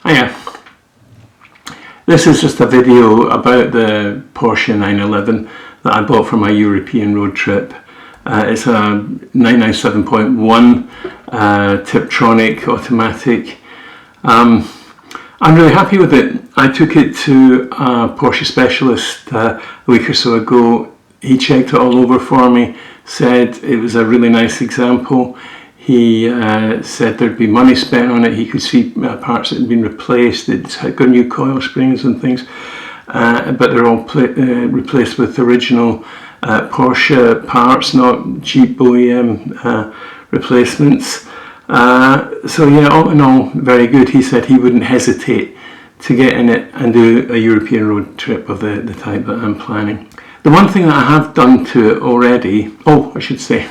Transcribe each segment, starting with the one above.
Hiya. This is just a video about the Porsche 911 that I bought for my European road trip. It's a 997.1 Tiptronic automatic. I'm really happy with it. I took it to a Porsche specialist a week or so ago. He checked it all over for me, said it was a really nice example. He said there'd be money spent on it. He could see parts that had been replaced. It's got new coil springs and things, but they're all replaced with original Porsche parts, not cheap OEM replacements. So yeah, all in all, very good. He said he wouldn't hesitate to get in it and do a European road trip of the type that I'm planning. The one thing that I have done to it already, I should say,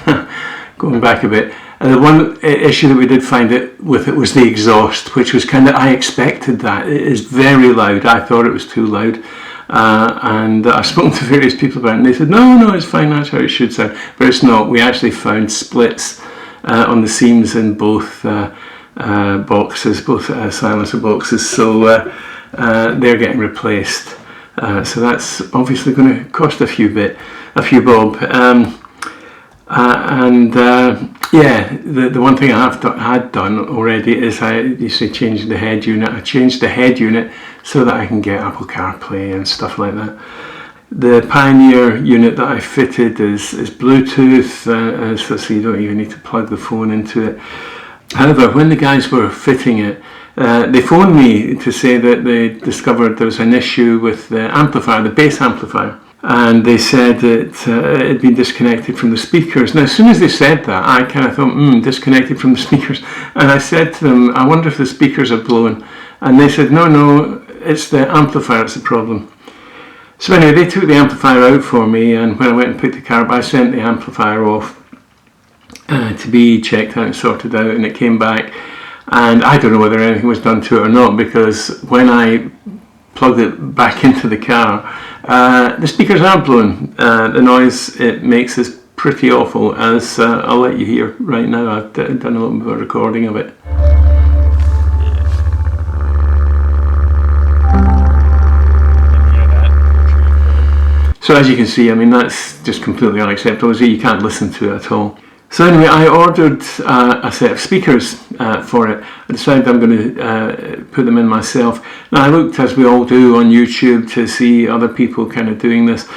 going back a bit, the one issue that we did find it with it was the exhaust, which was kind of, I expected that. It is very loud. I thought it was too loud. And I've spoken to various people about it and they said, no, it's fine, that's how it should sound. But it's not. We actually found splits on the seams in both boxes, both silencer boxes. So they're getting replaced. So that's obviously going to cost a few bob. Yeah, the one thing I had done already is I usually changed the head unit. I changed the head unit so that I can get Apple CarPlay and stuff like that. The Pioneer unit that I fitted is Bluetooth, so you don't even need to plug the phone into it. However, when the guys were fitting it, they phoned me to say that they discovered there was an issue with the amplifier, the bass amplifier. And they said that it had been disconnected from the speakers. Now, as soon as they said that, I kind of thought, disconnected from the speakers. And I said to them, I wonder if the speakers are blowing. And they said, no, it's the amplifier that's the problem. So anyway, they took the amplifier out for me, and when I went and picked the car up, I sent the amplifier off to be checked out and sorted out, and it came back. And I don't know whether anything was done to it or not, because when I plugged it back into the car, the speakers are blowing. The noise it makes is pretty awful, as I'll let you hear right now. I've done a little bit of a recording of it. So as you can see, I mean, that's just completely unacceptable. You can't listen to it at all. So anyway, I ordered a set of speakers for it. I decided I'm going to put them in myself. Now I looked, as we all do, on YouTube to see other people kind of doing this,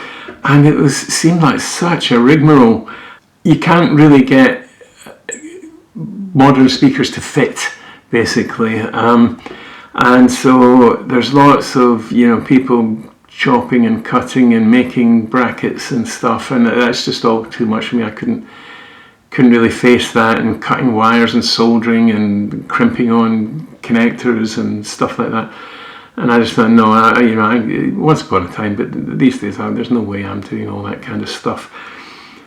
and it seemed like such a rigmarole. You can't really get modern speakers to fit, basically, and so there's lots of people chopping and cutting and making brackets and stuff, and that's just all too much for me. I couldn't really face that, and cutting wires and soldering and crimping on connectors and stuff like that. And I just thought, no, once upon a time, but these days there's no way I'm doing all that kind of stuff.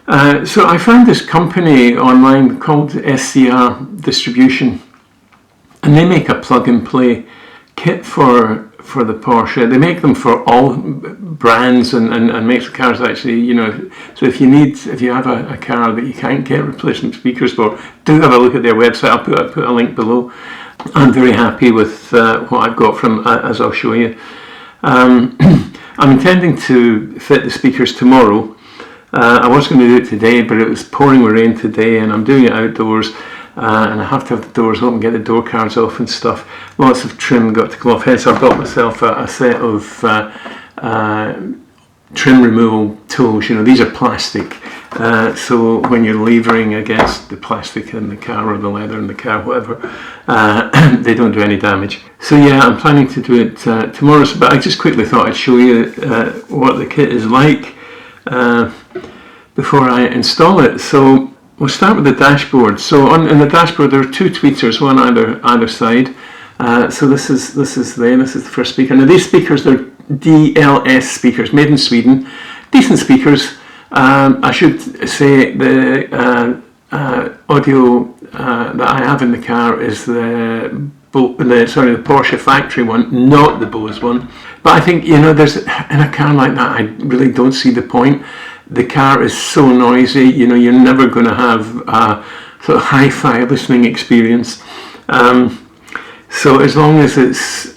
So I found this company online called SCR Distribution, and they make a plug-and-play kit for the Porsche. They make them for all brands and make the cars actually, so if you have a car that you can't get replacement speakers for, do have a look at their website. I'll put a link below. I'm very happy with what I've got from, as I'll show you. I'm intending to fit the speakers tomorrow. I was going to do it today, but it was pouring with rain today, and I'm doing it outdoors. And I have to have the doors open, get the door cards off and stuff. Lots of trim got to go off. Hence I've got myself a set of trim removal tools. These are plastic, so when you're levering against the plastic in the car or the leather in the car, whatever, they don't do any damage. So yeah, I'm planning to do it tomorrow, but I just quickly thought I'd show you what the kit is like before I install it. So we'll start with the dashboard. So in the dashboard there are two tweeters, one either side. So this is the first speaker. Now these speakers, they're DLS speakers, made in Sweden. Decent speakers. I should say the audio that I have in the car is the Porsche factory one, not the Bose one. But I think there's in a car like that, I really don't see the point. The car is so noisy, you're never going to have a sort of hi-fi listening experience. So as long as it's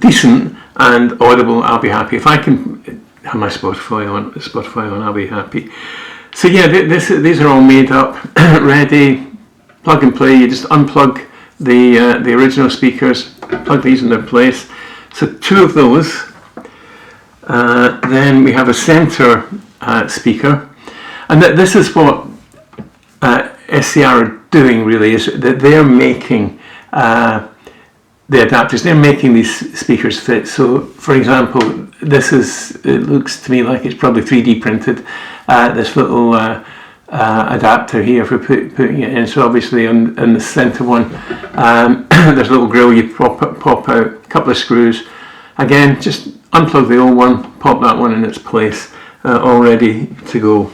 decent and audible, I'll be happy. If I can have my Spotify on, I'll be happy. So yeah, these are all made up, ready, plug and play. You just unplug the original speakers, plug these in their place. So 2 of those. Then we have a center speaker, and this is what SCR are doing really, is that they're making the adapters, they're making these speakers fit. So for example, it looks to me like it's probably 3D printed, this little adapter here for putting it in. So obviously on the center one, there's a little grill, you pop out a couple of screws. Again, just unplug the old one, pop that one in its place, all ready to go.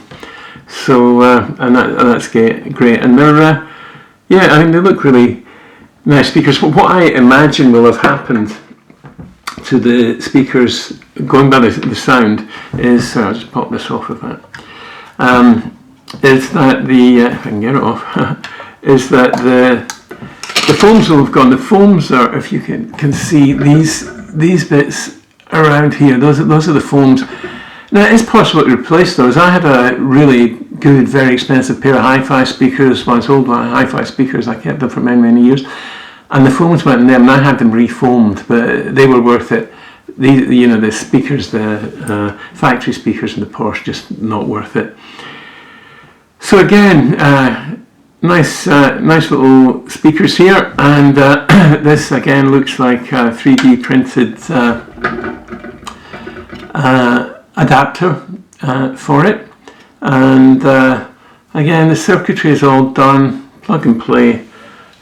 So and that's great. And they're yeah, I mean, they look really nice speakers. What I imagine will have happened to the speakers, going by the sound, is I'll just pop this off of that. Is that if I can get it off, is that the foams will have gone. The foams are, if you can see these bits around here, those are the foams. Now it is possible to replace those. I had a really good, very expensive pair of hi-fi speakers, once old hi-fi speakers. I kept them for many years, and the foams went in them, and I had them refoamed, but they were worth it. The speakers, the factory speakers in the Porche, just not worth it. So again, nice little speakers here, and this again looks like a 3D printed adapter for it, and again the circuitry is all done, plug and play.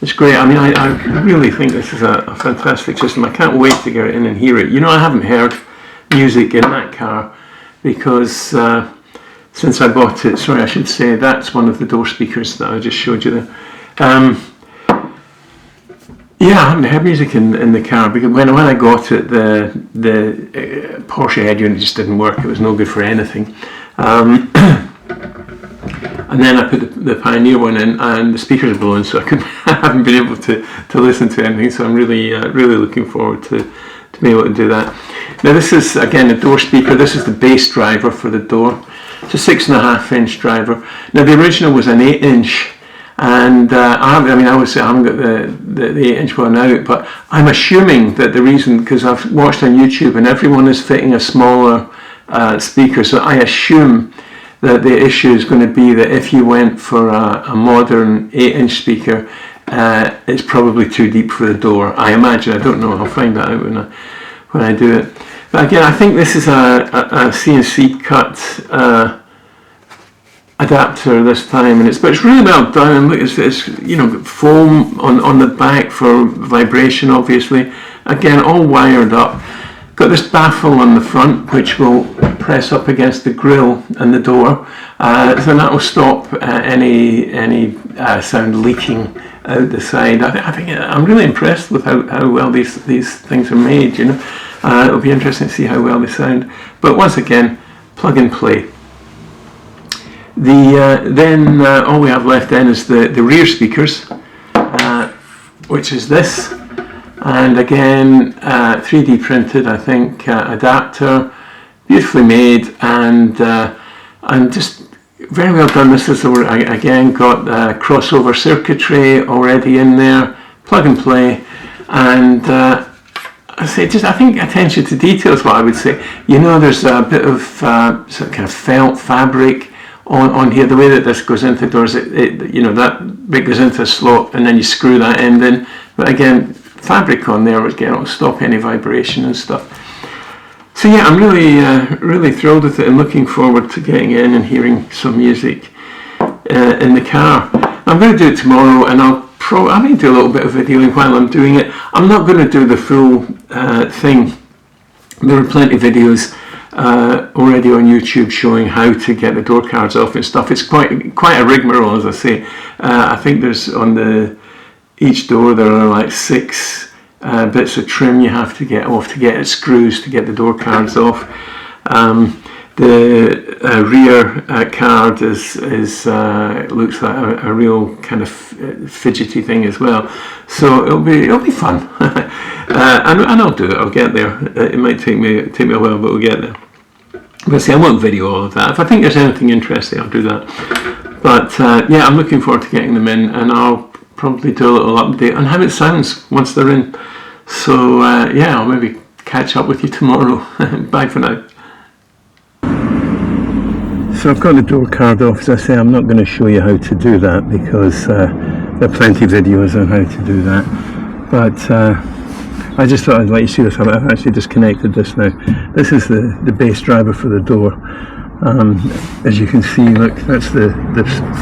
It's great. I mean, I really think this is a fantastic system. I can't wait to get it in and hear it. I haven't heard music in that car because since I bought it, sorry, I should say that's one of the door speakers that I just showed you there. Yeah, I haven't heard music in the car because when I got it, the Porche head unit just didn't work. It was no good for anything. And then I put the Pioneer one in, and the speakers are blown, so I haven't been able to listen to anything. So I'm really looking forward to being able to do that. Now this is again a door speaker. This is the bass driver for the door. It's a 6.5-inch driver. Now the original was an 8-inch. And I haven't got the 8-inch one out, but I'm assuming that the reason, because I've watched on YouTube and everyone is fitting a smaller speaker, so I assume that the issue is going to be that if you went for a modern 8-inch speaker, it's probably too deep for the door. I imagine. I don't know. I'll find that out when I do it. But again, I think this is a CNC cut adapter this time, but it's really well done. And look, it's foam on the back for vibration, obviously. Again, all wired up. Got this baffle on the front, which will press up against the grille and the door, so that will stop any sound leaking out the side. I'm really impressed with how well these things are made. It'll be interesting to see how well they sound. But once again, plug and play. Then all we have left then is the rear speakers, which is this, and again 3D printed, I think, adapter, beautifully made, and just very well done. This is again got crossover circuitry already in there, plug and play, and I think attention to detail is what I would say. There's a bit of sort of kind of felt fabric on here. The way that this goes into doors, that bit goes into a slot, and then you screw that end in. But again, fabric on there will stop any vibration and stuff. So yeah, I'm really thrilled with it and looking forward to getting in and hearing some music in the car. I'm going to do it tomorrow, and I may do a little bit of videoing while I'm doing it. I'm not going to do the full thing. There are plenty of videos already on YouTube showing how to get the door cards off and stuff. It's quite a rigmarole, as I say. I think there's each door there are like 6 bits of trim you have to get off to get it screws to get the door cards off. The rear card is looks like a real kind of fidgety thing as well. So it'll be fun, and I'll do it. I'll get there. It might take me a while, but we'll get there. But see, I won't video all of that. If I think there's anything interesting, I'll do that. But yeah, I'm looking forward to getting them in, and I'll probably do a little update on how it sounds once they're in. So yeah, I'll maybe catch up with you tomorrow. Bye for now. So I've got the door card off. As I say, I'm not going to show you how to do that because there are plenty of videos on how to do that. But I just thought I'd let you see this. I've actually disconnected this now. This is the base driver for the door. As you can see, look, that's the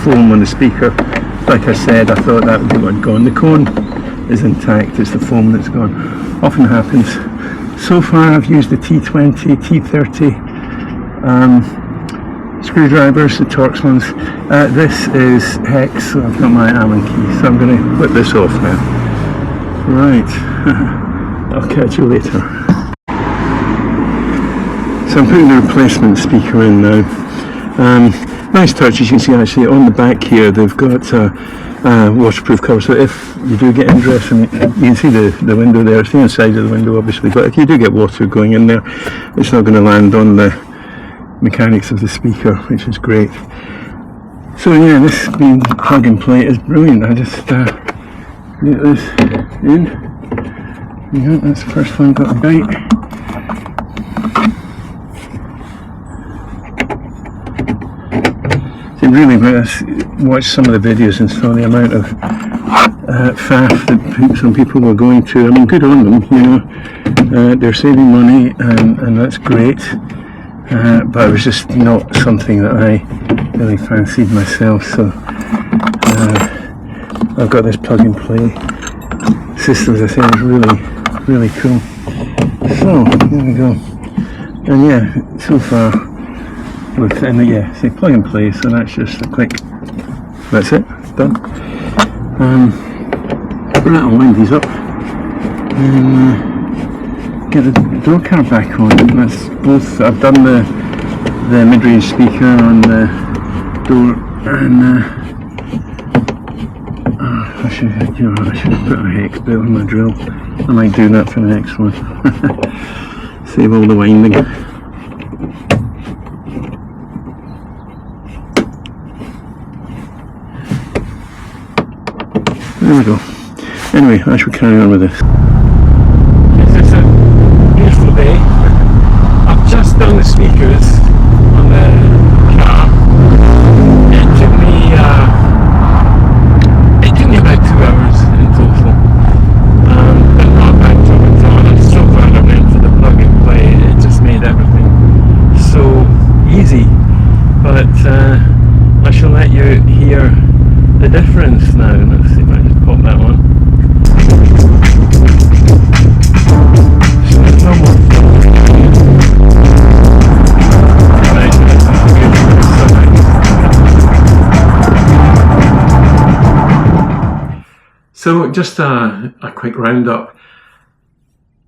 foam on the speaker. Like I said, I thought that would be what had gone. The cone is intact, it's the foam that's gone. Often happens. So far I've used the T20, T30 screwdrivers, the Torx ones. This is hex, so I've got my Allen key, so I'm going to whip this off now. Right, I'll catch you later. So I'm putting the replacement speaker in now. Nice touch, as you can see actually on the back here they've got waterproof cover, so if you do get ingress, and you can see the window there, it's the inside of the window obviously, but if you do get water going in there, it's not going to land on the mechanics of the speaker, which is great. So yeah, this being plug and play is brilliant. I just get this in. Yeah, that's the first one, got a bite. Really, watch some of the videos and saw the amount of faff that some people were going to. I mean, good on them, you know. They're saving money, and that's great. But it was just not something that I really fancied myself. So I've got this plug and play system, as I said, is really cool. So there we go. And yeah, so far. Yeah, say plug and play, so that's just a quick, that's it, done. Right, I'll wind these up and get the door card back on. That's both, I've done the mid-range speaker on the door, and I should have put a hex bit on my drill. I might do that for the next one. Save all the winding. There we go. Anyway, I shall carry on with this. It's a beautiful day. I've just done the speakers on the car. It took me about 2 hours in total. But not back to it at all. I'm so glad I went for the plug and play. It just made everything so easy. But I shall let you hear the difference now. Let's see if I just pop that on. So there's no more. So just a quick roundup.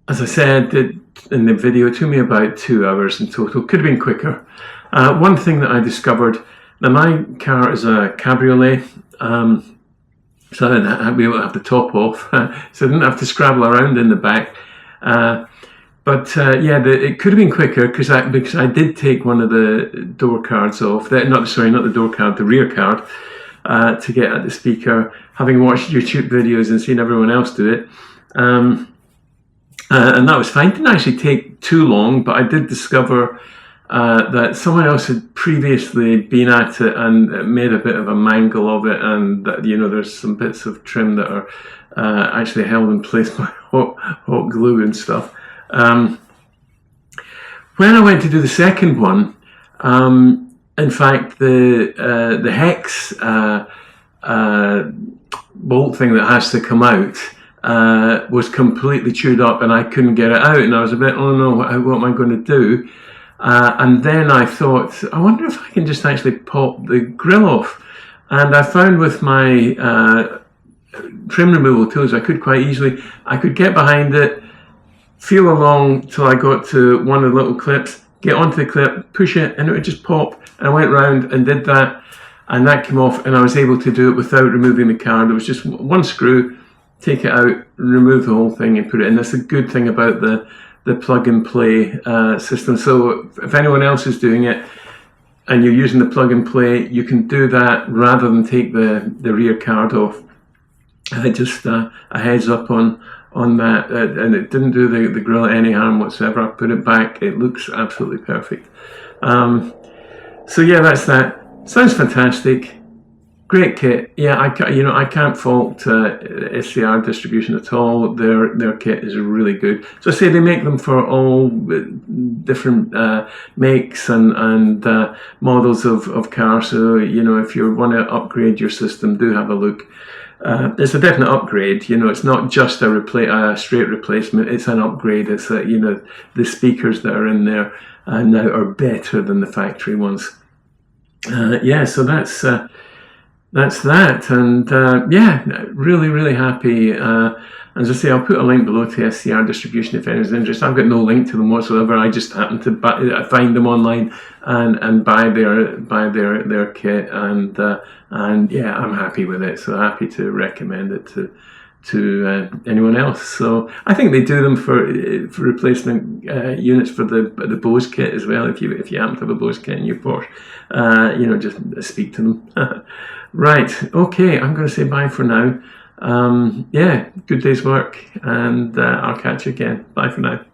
As I said in the video, it took me about 2 hours in total. Could have been quicker. One thing that I discovered, now my car is a cabriolet, so I didn't be able to have the top off, so I didn't have to scrabble around in the back. But yeah, it could have been quicker because I did take one of the door cards off. Not the door card, the rear card, to get at the speaker. Having watched YouTube videos and seen everyone else do it, and that was fine. It didn't actually take too long, but I did discover that someone else had previously been at it and made a bit of a mangle of it, and that, you know, there's some bits of trim that are actually held in place by hot glue and stuff. When I went to do the second one, in fact, the hex bolt thing that has to come out was completely chewed up, and I couldn't get it out, and I was a bit, oh no, what am I going to do? And then I thought, I wonder if I can just actually pop the grill off. And I found with my trim removal tools, I could quite easily, I could get behind it, feel along till I got to one of the little clips, get onto the clip, push it, and it would just pop. And I went round and did that, and that came off, and I was able to do it without removing the card. It was just one screw, take it out, remove the whole thing, and put it in. That's a good thing about the plug and play system. So if anyone else is doing it and you're using the plug and play, you can do that rather than take the rear card off. Just a heads up on that, and it didn't do the grill any harm whatsoever. I put it back, it looks absolutely perfect. So yeah, that's that. Sounds fantastic. Great kit. Yeah, I can't fault SCR Distribution at all. Their kit is really good. So I say they make them for all different makes and models of cars. So if you want to upgrade your system, do have a look. It's a definite upgrade. It's not just a straight replacement. It's an upgrade. It's the speakers that are in there now are better than the factory ones. Yeah, so that's that, and yeah, really happy. As I say, I'll put a link below to SCR Distribution if anyone's interested. I've got no link to them whatsoever. I just happen to find them online and buy their kit, and yeah, I'm happy with it. So happy to recommend it to anyone else. So I think they do them for replacement units for the Bose kit as well. If you happen to have a Bose kit in your Porche, just speak to them. Right, okay, I'm going to say bye for now. Yeah, good day's work, and I'll catch you again. Bye for now.